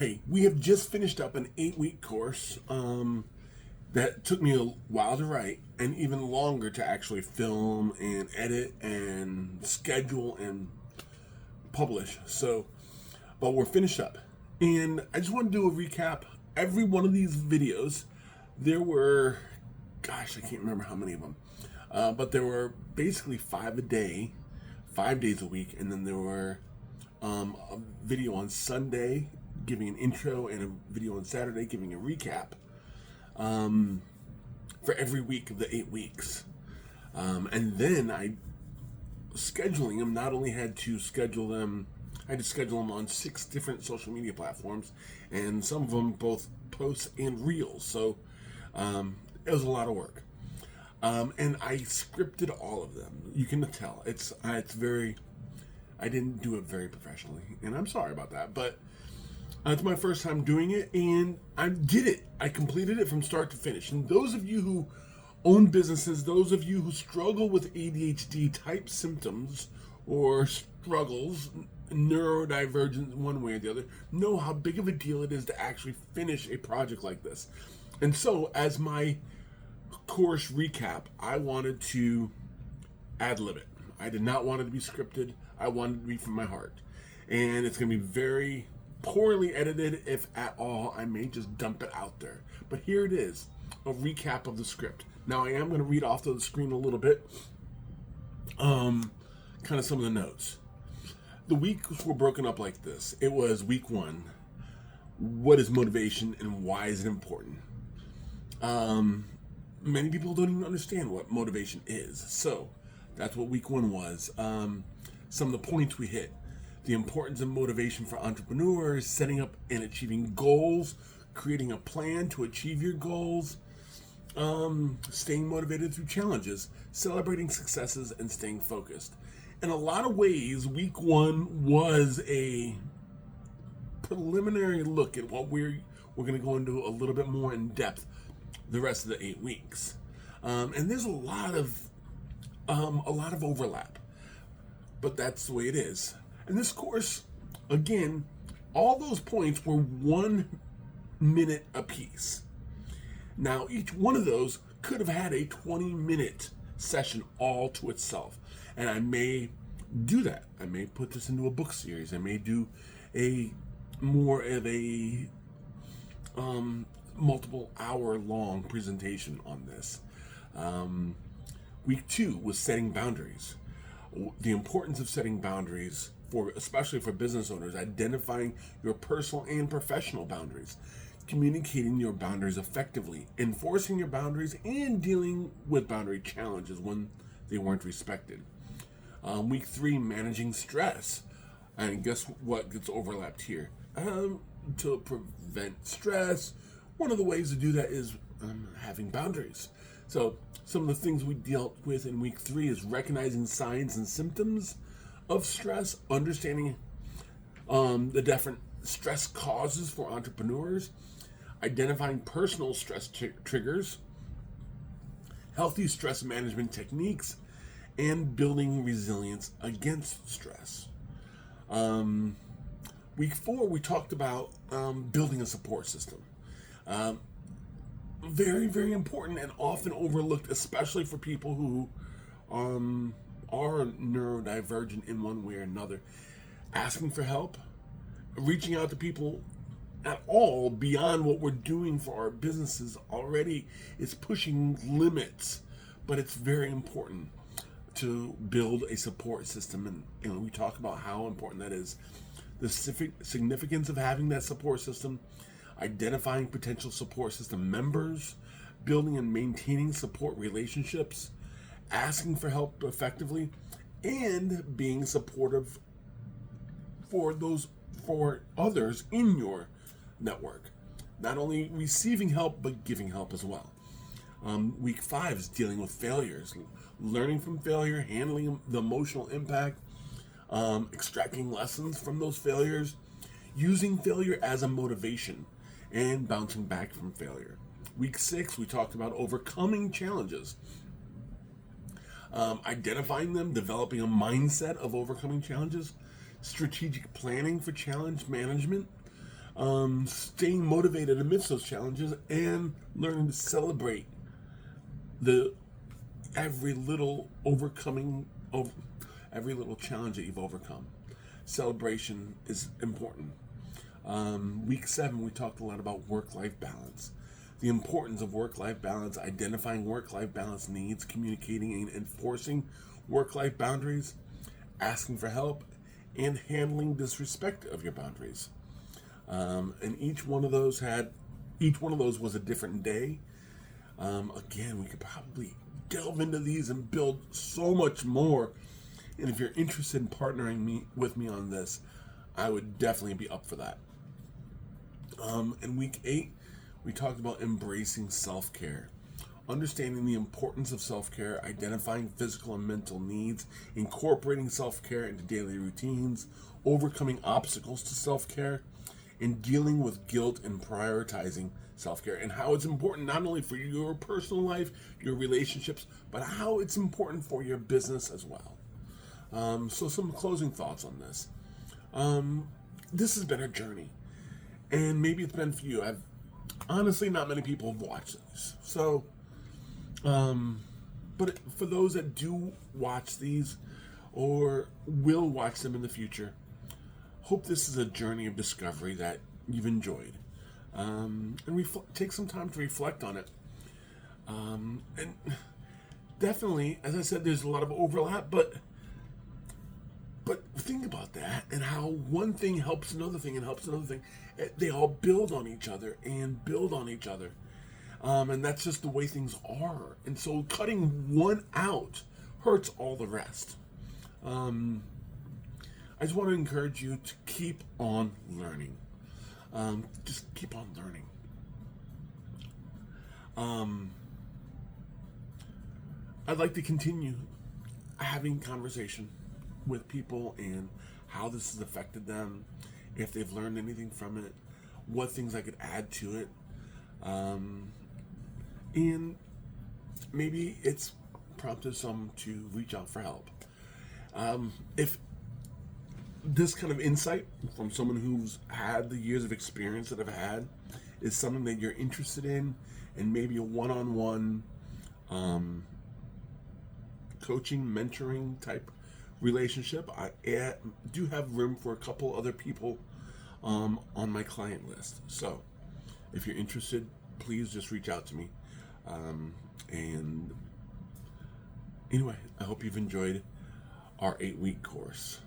Hey, we have just finished up an 8-week course that took me a while to write and even longer to actually film and edit and schedule and publish. But we're finished up. And I just want to do a recap. Every one of these videos, there were, gosh, I can't remember how many of them, but there were basically 5 a day, 5 days a week, and then there were a video on Sunday giving an intro and a video on Saturday giving a recap for every week of the 8 weeks. And then scheduling them, not only had to schedule them, I had to schedule them on 6 different social media platforms, and some of them both posts and reels. So it was a lot of work. And I scripted all of them. You can tell it's very, I didn't do it very professionally, and I'm sorry about that, but it's my first time doing it, and I did it. I completed it from start to finish. And those of you who own businesses, those of you who struggle with ADHD type symptoms or struggles, neurodivergent one way or the other, know how big of a deal it is to actually finish a project like this. And so, as my course recap, I wanted to ad-lib it. I did not want it to be scripted. I wanted it to be from my heart. And it's going to be very poorly edited, if at all. I may just dump it out there. But here it is, a recap of the script. Now, I am going to read off to the screen a little bit, kind of some of the notes. The weeks were broken up like this. It was week 1. What is motivation and why is it important? Many people don't even understand what motivation is. So that's what week 1 was. Some of the points we hit: the importance of motivation for entrepreneurs, setting up and achieving goals, creating a plan to achieve your goals, staying motivated through challenges, celebrating successes, and staying focused. In a lot of ways, week 1 was a preliminary look at what we're going to go into a little bit more in depth the rest of the 8 weeks. And there's a lot of overlap, but that's the way it is. And this course, again, all those points were 1 minute apiece. Now, each one of those could have had a 20-minute session all to itself. And I may do that. I may put this into a book series. I may do a more of a multiple hour long presentation on this. Week 2 was setting boundaries. The importance of setting boundaries, especially for business owners, identifying your personal and professional boundaries, communicating your boundaries effectively, enforcing your boundaries, and dealing with boundary challenges when they weren't respected. Week 3, managing stress. And guess what gets overlapped here? To prevent stress, one of the ways to do that is having boundaries. So some of the things we dealt with in week 3 is recognizing signs and symptoms of stress, understanding the different stress causes for entrepreneurs, identifying personal stress triggers, healthy stress management techniques, and building resilience against stress. Week 4, we talked about building a support system. Very, very important and often overlooked, especially for people who are neurodivergent in one way or another. Asking for help, reaching out to people at all beyond what we're doing for our businesses already is pushing limits, but it's very important to build a support system. And we talk about how important that is, the significance of having that support system, identifying potential support system members, building and maintaining support relationships, asking for help effectively, and being supportive for others in your network. Not only receiving help, but giving help as well. Week 5 is dealing with failures, learning from failure, handling the emotional impact, extracting lessons from those failures, using failure as a motivation, and bouncing back from failure. Week 6, we talked about overcoming challenges, identifying them, developing a mindset of overcoming challenges, strategic planning for challenge management, staying motivated amidst those challenges, and learning to celebrate the every little overcoming of every little challenge that you've overcome. Celebration is important. Week 7, we talked a lot about work-life balance. The importance of work-life balance, identifying work-life balance needs, communicating and enforcing work-life boundaries, asking for help, and handling disrespect of your boundaries. And each one of those was a different day. Again, we could probably delve into these and build so much more. And if you're interested in partnering with me on this, I would definitely be up for that. In week 8, we talked about embracing self-care, understanding the importance of self-care, identifying physical and mental needs, incorporating self-care into daily routines, overcoming obstacles to self-care, and dealing with guilt and prioritizing self-care, and how it's important not only for your personal life, your relationships, but how it's important for your business as well. So some closing thoughts on this. This has been a journey, and maybe it's been for you. Honestly, not many people have watched these. So, but for those that do watch these or will watch them in the future, hope this is a journey of discovery that you've enjoyed. And take some time to reflect on it. And definitely, as I said, there's a lot of overlap, but think about that and how one thing helps another thing and helps another thing. They all build on each other and build on each other. And that's just the way things are. And so cutting one out hurts all the rest. I just want to encourage you to keep on learning. Just keep on learning. I'd like to continue having conversation with people and how this has affected them, if they've learned anything from it, what things I could add to it, and maybe it's prompted some to reach out for help. If this kind of insight from someone who's had the years of experience that I've had is something that you're interested in, and maybe a one-on-one coaching, mentoring type relationship, I do have room for a couple other people on my client list. So if you're interested, please just reach out to me. And anyway, I hope you've enjoyed our 8-week course.